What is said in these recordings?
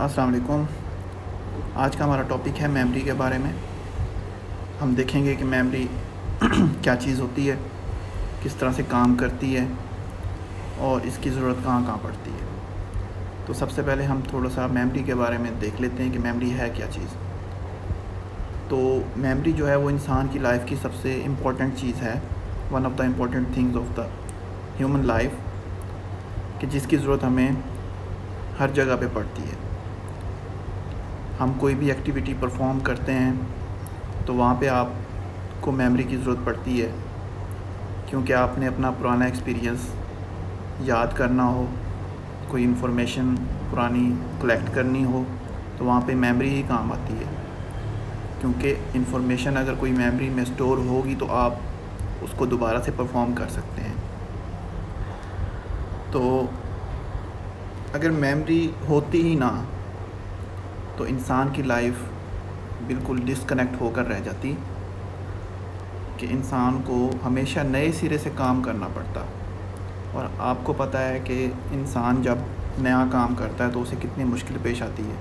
السلام علیکم۔ آج کا ہمارا ٹاپک ہے میموری کے بارے میں۔ ہم دیکھیں گے کہ میموری کیا چیز ہوتی ہے، کس طرح سے کام کرتی ہے اور اس کی ضرورت کہاں کہاں پڑتی ہے۔ تو سب سے پہلے ہم تھوڑا سا میموری کے بارے میں دیکھ لیتے ہیں کہ میموری ہے کیا چیز۔ تو میموری جو ہے وہ انسان کی لائف کی سب سے امپورٹنٹ چیز ہے، one of the important things of the human life, کہ جس کی ضرورت ہمیں ہر جگہ پہ پڑتی ہے۔ ہم کوئی بھی ایکٹیویٹی پرفارم کرتے ہیں تو وہاں پہ آپ کو میموری کی ضرورت پڑتی ہے، کیونکہ آپ نے اپنا پرانا ایکسپیرینس یاد کرنا ہو، کوئی انفارمیشن پرانی کلیکٹ کرنی ہو تو وہاں پہ میموری ہی کام آتی ہے، کیونکہ انفارمیشن اگر کوئی میموری میں سٹور ہوگی تو آپ اس کو دوبارہ سے پرفارم کر سکتے ہیں۔ تو اگر میموری ہوتی ہی نہ تو انسان کی لائف بالکل ڈسکنیکٹ ہو کر رہ جاتی، کہ انسان کو ہمیشہ نئے سرے سے کام کرنا پڑتا۔ اور آپ کو پتہ ہے کہ انسان جب نیا کام کرتا ہے تو اسے کتنی مشکل پیش آتی ہے،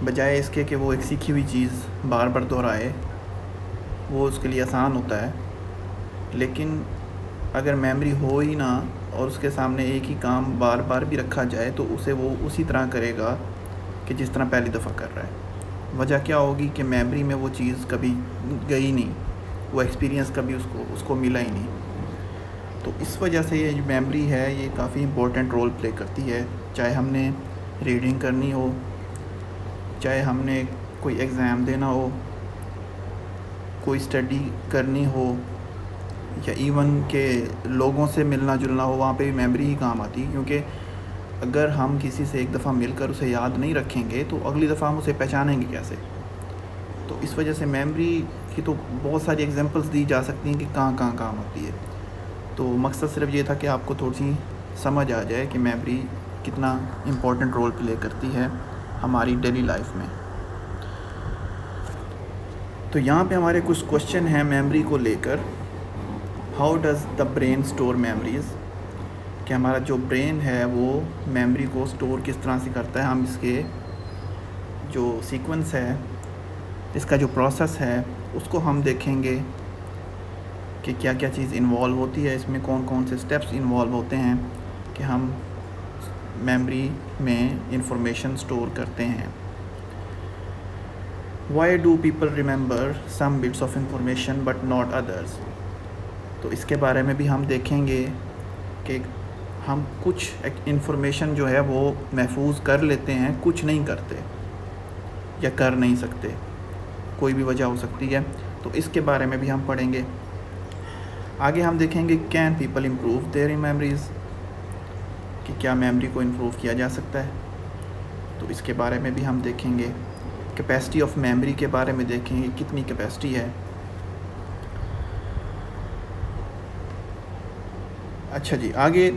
بجائے اس کے کہ وہ ایک سیکھی ہوئی چیز بار بار دہرائے، وہ اس کے لیے آسان ہوتا ہے۔ لیکن اگر میموری ہو ہی نہ اور اس کے سامنے ایک ہی کام بار بار بھی رکھا جائے تو اسے وہ اسی طرح کرے گا کہ جس طرح پہلی دفعہ کر رہا ہے۔ وجہ کیا ہوگی کہ میموری میں وہ چیز کبھی گئی نہیں، وہ ایکسپیرینس کبھی اس کو ملا ہی نہیں۔ تو اس وجہ سے یہ جو میموری ہے یہ کافی امپورٹنٹ رول پلے کرتی ہے، چاہے ہم نے ریڈنگ کرنی ہو، چاہے ہم نے کوئی ایگزام دینا ہو، کوئی اسٹڈی کرنی ہو، یا ایون کہ لوگوں سے ملنا جلنا ہو، وہاں پہ بھی میموری ہی کام آتی ہے۔ کیونکہ اگر ہم کسی سے ایک دفعہ مل کر اسے یاد نہیں رکھیں گے تو اگلی دفعہ ہم اسے پہچانیں گے کیسے۔ تو اس وجہ سے میموری کی تو بہت ساری ایگزامپلس دی جا سکتی ہیں کہ کہاں کہاں کام ہوتی ہے۔ تو مقصد صرف یہ تھا کہ آپ کو تھوڑی سی سمجھ آ جائے کہ میموری کتنا امپورٹنٹ رول پلے کرتی ہے ہماری ڈیلی لائف میں۔ تو یہاں پہ ہمارے کچھ کوشچن ہیں میموری کو لے کر۔ How does the brain store memories, کہ ہمارا جو برین ہے وہ میموری کو اسٹور کس طرح سے کرتا ہے۔ ہم اس کے جو سیکوینس ہے، اس کا جو پروسیس ہے، اس کو ہم دیکھیں گے کہ کیا کیا چیز انوالو ہوتی ہے، اس میں کون کون سے سٹیپس انوالو ہوتے ہیں کہ ہم میموری میں انفارمیشن اسٹور کرتے ہیں۔ Why do people remember some bits of information but not others, تو اس کے بارے میں بھی ہم دیکھیں گے کہ ہم کچھ انفارمیشن جو ہے وہ محفوظ کر لیتے ہیں، کچھ نہیں کرتے یا کر نہیں سکتے، کوئی بھی وجہ ہو سکتی ہے۔ تو اس کے بارے میں بھی ہم پڑھیں گے۔ آگے ہم دیکھیں گے can people improve their memories, کہ کیا میموری کو امپروو کیا جا سکتا ہے، تو اس کے بارے میں بھی ہم دیکھیں گے۔ کیپیسٹی آف میموری کے بارے میں دیکھیں گے کتنی کیپیسٹی ہے۔ اچھا جی، آگے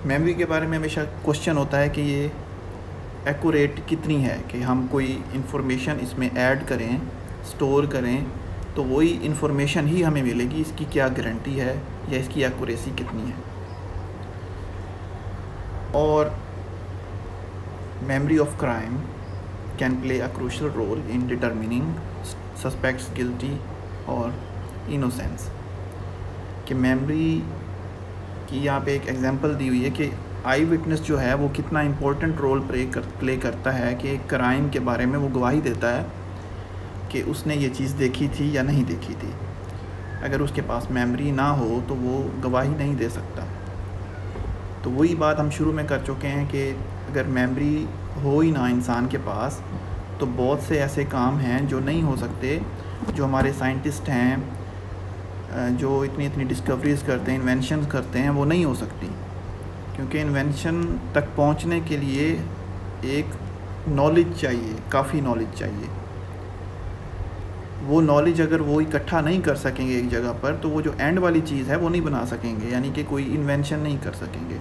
میموری کے بارے میں ہمیشہ کوشچن ہوتا ہے کہ یہ ایکوریٹ کتنی ہے، کہ ہم کوئی انفارمیشن اس میں ایڈ کریں، سٹور کریں تو وہی انفارمیشن ہی ہمیں ملے گی، اس کی کیا گارنٹی ہے یا اس کی ایکوریسی کتنی ہے۔ اور memory of crime can play a crucial role in determining suspects guilty اور انوسینس، کہ میموری کی یہاں پہ ایک ایگزامپل دی ہوئی ہے کہ آئی وٹنس جو ہے وہ کتنا امپورٹنٹ رول پلے کرتا ہے کہ ایک کرائم کے بارے میں وہ گواہی دیتا ہے کہ اس نے یہ چیز دیکھی تھی یا نہیں دیکھی تھی۔ اگر اس کے پاس میموری نہ ہو تو وہ گواہی نہیں دے سکتا۔ تو وہی بات ہم شروع میں کر چکے ہیں کہ اگر میموری ہو ہی نہ انسان کے پاس تو بہت سے ایسے کام ہیں جو نہیں ہو سکتے، جو ہمارے سائنٹسٹ ہیں جو اتنی ڈسکوریز کرتے ہیں، انوینشنز کرتے ہیں، وہ نہیں ہو سکتی، کیونکہ انوینشن تک پہنچنے کے لیے ایک نالج چاہیے، کافی نالج چاہیے۔ وہ نالج اگر وہ اکٹھا نہیں کر سکیں گے ایک جگہ پر تو وہ جو اینڈ والی چیز ہے وہ نہیں بنا سکیں گے، یعنی کہ کوئی انوینشن نہیں کر سکیں گے۔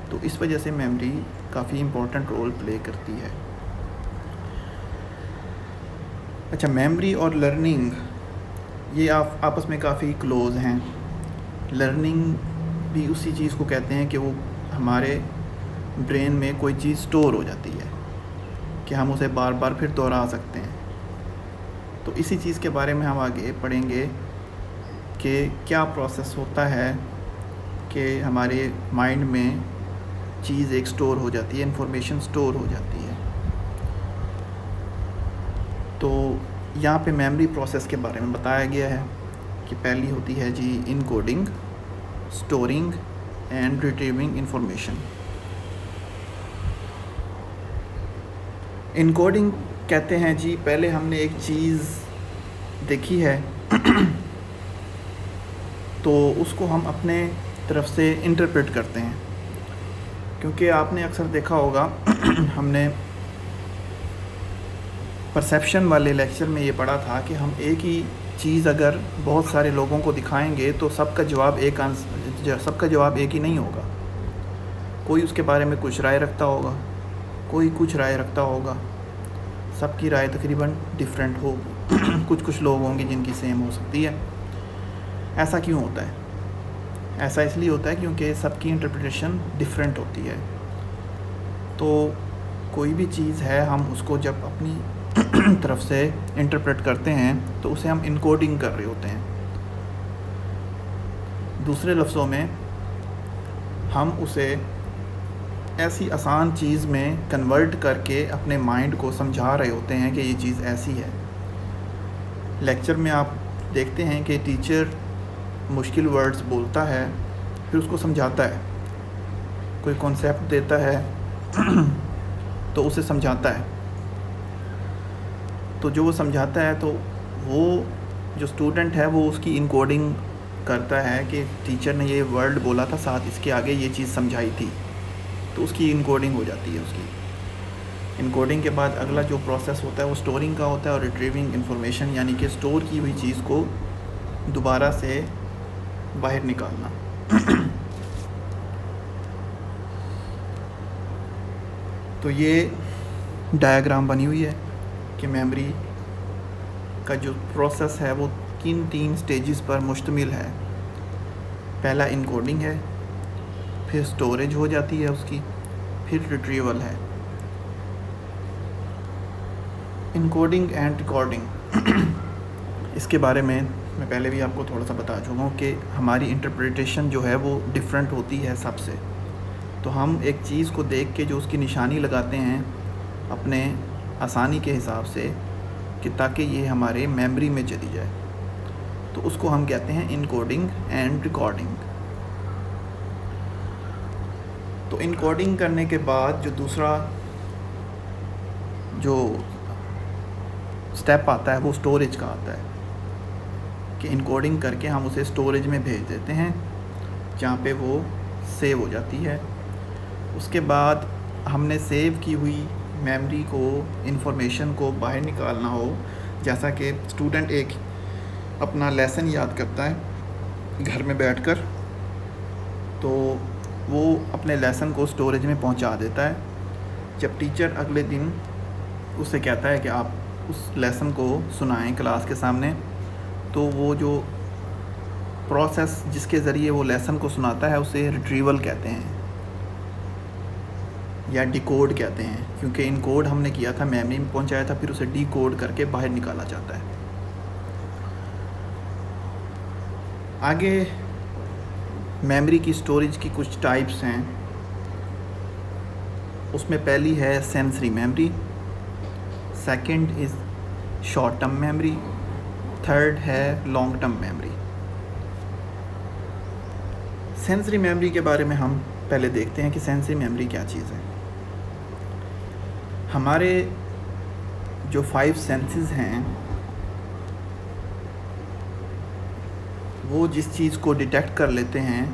تو اس وجہ سے میموری کافی امپورٹنٹ رول پلے کرتی ہے۔ اچھا، میموری اور لرننگ یہ آپس میں کافی کلوز ہیں۔ لرننگ بھی اسی چیز کو کہتے ہیں کہ وہ ہمارے برین میں کوئی چیز سٹور ہو جاتی ہے کہ ہم اسے بار بار پھر دوہرا سکتے ہیں. تو اسی چیز کے بارے میں ہم آگے پڑھیں گے کہ کیا پروسیس ہوتا ہے کہ ہمارے مائنڈ میں چیز ایک سٹور ہو جاتی ہے، انفارمیشن سٹور ہو جاتی ہے. تو یہاں پہ میموری پروسیس کے بارے میں بتایا گیا ہے کہ پہلی ہوتی ہے جی encoding, storing and retrieving information. Encoding کہتے ہیں جی پہلے ہم نے ایک چیز دیکھی ہے تو اس کو ہم اپنے طرف سے انٹرپریٹ کرتے ہیں. کیونکہ آپ نے اکثر دیکھا ہوگا ہم نے پرسیپشن والے لیکچر میں یہ پڑھا تھا کہ ہم ایک ہی چیز اگر بہت سارے لوگوں کو دکھائیں گے تو سب کا جواب ایک ہی نہیں ہوگا. کوئی اس کے بارے میں کچھ رائے رکھتا ہوگا، کوئی کچھ رائے رکھتا ہوگا، سب کی رائے تقریباً ڈیفرنٹ ہوگی. کچھ لوگ ہوں گے جن کی سیم ہو سکتی ہے. ایسا کیوں ہوتا ہے؟ ایسا اس لیے ہوتا ہے کیونکہ سب کی انٹرپریٹیشن ڈیفرنٹ ہوتی ہے. تو کوئی بھی چیز ہے ہم اس کو جب اپنی طرف سے انٹرپریٹ کرتے ہیں تو اسے ہم انکوڈنگ کر رہے ہوتے ہیں. دوسرے لفظوں میں ہم اسے ایسی آسان چیز میں کنورٹ کر کے اپنے مائنڈ کو سمجھا رہے ہوتے ہیں کہ یہ چیز ایسی ہے. لیکچر میں آپ دیکھتے ہیں کہ ٹیچر مشکل ورڈز بولتا ہے پھر اس کو سمجھاتا ہے، کوئی کانسیپٹ دیتا ہے تو اسے سمجھاتا ہے. تو جو وہ سمجھاتا ہے تو وہ جو اسٹوڈنٹ ہے وہ اس کی انکوڈنگ کرتا ہے کہ ٹیچر نے یہ ورڈ بولا تھا، ساتھ اس کے آگے یہ چیز سمجھائی تھی، تو اس کی انکوڈنگ ہو جاتی ہے. اس کی انکوڈنگ کے بعد اگلا جو پروسیس ہوتا ہے وہ سٹورنگ کا ہوتا ہے اور ریٹریونگ انفارمیشن، یعنی کہ سٹور کی ہوئی چیز کو دوبارہ سے باہر نکالنا. تو یہ ڈائیگرام بنی ہوئی ہے کہ میموری کا جو پروسیس ہے وہ کن 3 سٹیجز پر مشتمل ہے. پہلا انکوڈنگ ہے، پھر سٹوریج ہو جاتی ہے اس کی، پھر ریٹریول ہے. انکوڈنگ اینڈ ریکارڈنگ اس کے بارے میں پہلے بھی آپ کو تھوڑا سا بتا چکا ہوں کہ ہماری انٹرپریٹیشن جو ہے وہ ڈیفرنٹ ہوتی ہے سب سے. تو ہم ایک چیز کو دیکھ کے جو اس کی نشانی لگاتے ہیں اپنے آسانی کے حساب سے کہ تاکہ یہ ہمارے میموری میں چلی جائے، تو اس کو ہم کہتے ہیں انکوڈنگ اینڈ ریکارڈنگ. تو انکوڈنگ کرنے کے بعد جو دوسرا جو سٹیپ آتا ہے وہ سٹوریج کا آتا ہے کہ انکوڈنگ کر کے ہم اسے سٹوریج میں بھیج دیتے ہیں جہاں پہ وہ سیو ہو جاتی ہے. اس کے بعد ہم نے سیو کی ہوئی میموری کو، انفارمیشن کو باہر نکالنا ہو، جیسا کہ اسٹوڈنٹ ایک اپنا لیسن یاد کرتا ہے گھر میں بیٹھ کر، تو وہ اپنے لیسن کو سٹوریج میں پہنچا دیتا ہے. جب ٹیچر اگلے دن اسے کہتا ہے کہ آپ اس لیسن کو سنائیں کلاس کے سامنے، تو وہ جو پروسیس جس کے ذریعے وہ لیسن کو سناتا ہے اسے ریٹریول کہتے ہیں یا ڈیکوڈ کہتے ہیں. کیونکہ انکوڈ ہم نے کیا تھا، میموری میں پہنچایا تھا، پھر اسے ڈیکوڈ کر کے باہر نکالا جاتا ہے. آگے میموری کی سٹوریج کی کچھ ٹائپس ہیں. اس میں پہلی ہے sensory memory, second is short term memory, third ہے long term memory. Sensory memory کے بارے میں ہم پہلے دیکھتے ہیں کہ سینسری میموری کیا چیز ہے. ہمارے جو 5 سینسز ہیں وہ جس چیز کو ڈیٹیکٹ کر لیتے ہیں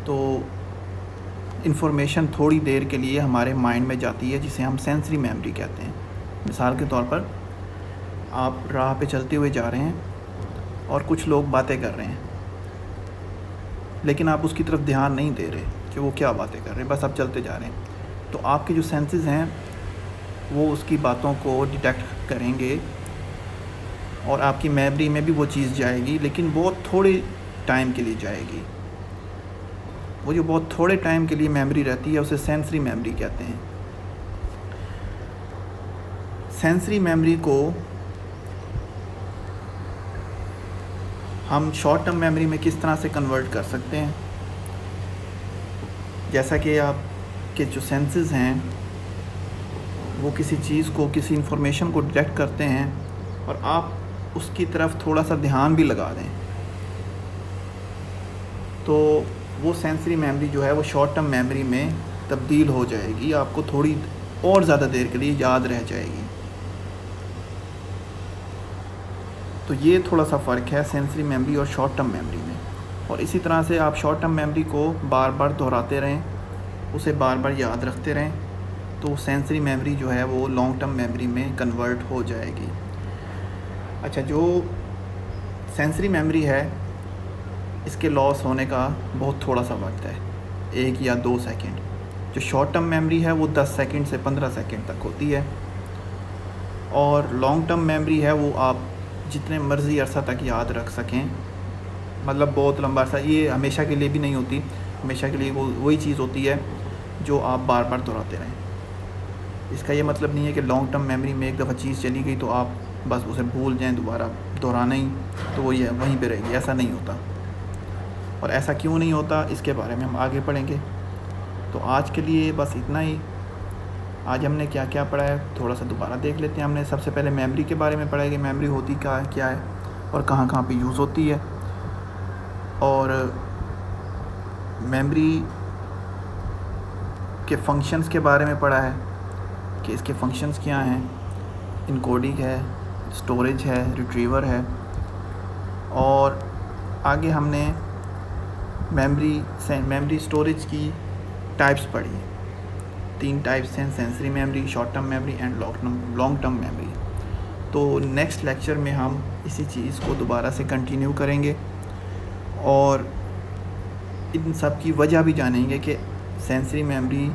تو انفارمیشن تھوڑی دیر کے لیے ہمارے مائنڈ میں جاتی ہے، جسے ہم سینسری میموری کہتے ہیں. مثال کے طور پر آپ راہ پہ چلتے ہوئے جا رہے ہیں اور کچھ لوگ باتیں کر رہے ہیں، لیکن آپ اس کی طرف دھیان نہیں دے رہے کہ وہ کیا باتیں کر رہے ہیں، بس آپ چلتے جا رہے ہیں. تو آپ کے جو سینسز ہیں وہ اس کی باتوں کو ڈیٹیکٹ کریں گے اور آپ کی میموری میں بھی وہ چیز جائے گی، لیکن بہت تھوڑے ٹائم کے لیے جائے گی. وہ جو بہت تھوڑے ٹائم کے لیے میموری رہتی ہے اسے سینسری میموری کہتے ہیں۔ سینسری میموری کو ہم شارٹ ٹرم میموری میں کس طرح سے کنورٹ کر سکتے ہیں؟ جیسا کہ آپ کے جو سینسز ہیں وہ کسی چیز کو، کسی انفارمیشن کو ڈیٹیکٹ کرتے ہیں اور آپ اس کی طرف تھوڑا سا دھیان بھی لگا دیں تو وہ سینسری میموری جو ہے وہ شارٹ ٹرم میموری میں تبدیل ہو جائے گی، آپ کو تھوڑی اور زیادہ دیر کے لیے یاد رہ جائے گی۔ تو یہ تھوڑا سا فرق ہے سینسری میموری اور شارٹ ٹرم میموری میں۔ اور اسی طرح سے آپ شارٹ ٹرم میموری کو بار بار دہراتے رہیں، اسے بار بار یاد رکھتے رہیں تو سینسری میموری جو ہے وہ لانگ ٹرم میموری میں کنورٹ ہو جائے گی۔ اچھا، جو سینسری میموری ہے اس کے لاس ہونے کا بہت تھوڑا سا وقت ہے، 1 یا 2 سیکنڈ۔ جو شارٹ ٹرم میموری ہے وہ 10 سیکنڈ سے 15 سیکنڈ تک ہوتی ہے، اور لانگ ٹرم میموری ہے وہ آپ جتنے مرضی عرصہ تک یاد رکھ سکیں، مطلب بہت لمبا عرصہ، یہ ہمیشہ کے لیے بھی نہیں ہوتی، ہمیشہ کے لیے وہی چیز ہوتی ہے جو آپ بار بار دہراتے رہیں۔ اس کا یہ مطلب نہیں ہے کہ لانگ ٹرم میموری میں ایک دفعہ چیز چلی گئی تو آپ بس اسے بھول جائیں، دوبارہ دہرانا ہی تو وہ وہیں پہ رہے گی، ایسا نہیں ہوتا۔ اور ایسا کیوں نہیں ہوتا اس کے بارے میں ہم آگے پڑھیں گے۔ تو آج کے لیے بس اتنا ہی۔ آج ہم نے کیا کیا پڑھا ہے تھوڑا سا دوبارہ دیکھ لیتے ہیں۔ ہم نے سب سے پہلے میموری کے بارے میں پڑھا ہے کہ میموری ہوتی کیا ہے اور کہاں کہاں پہ یوز ہوتی ہے، اور میموری کے فنکشنز کے بارے میں پڑھا ہے کہ اس کے فنکشنز کیا ہیں، انکوڈنگ ہے، اسٹوریج ہے، ریٹریور ہے، اور آگے ہم نے میموری اسٹوریج کی ٹائپس پڑھی ہیں۔ 3 ٹائپس ہیں، sensory memory, short term memory and long term memory. تو نیکسٹ لیکچر میں ہم اسی چیز کو دوبارہ سے کنٹینیو کریں گے اور ان سب کی وجہ بھی جانیں گے کہ sensory memory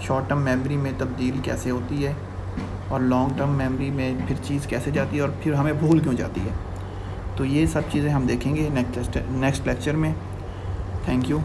short term memory میں تبدیل کیسے ہوتی ہے اور لانگ ٹرم میموری میں پھر چیز کیسے جاتی ہے اور پھر ہمیں بھول کیوں جاتی ہے۔ تو یہ سب چیزیں ہم دیکھیں گے نیکسٹ لیکچر میں۔ Thank you.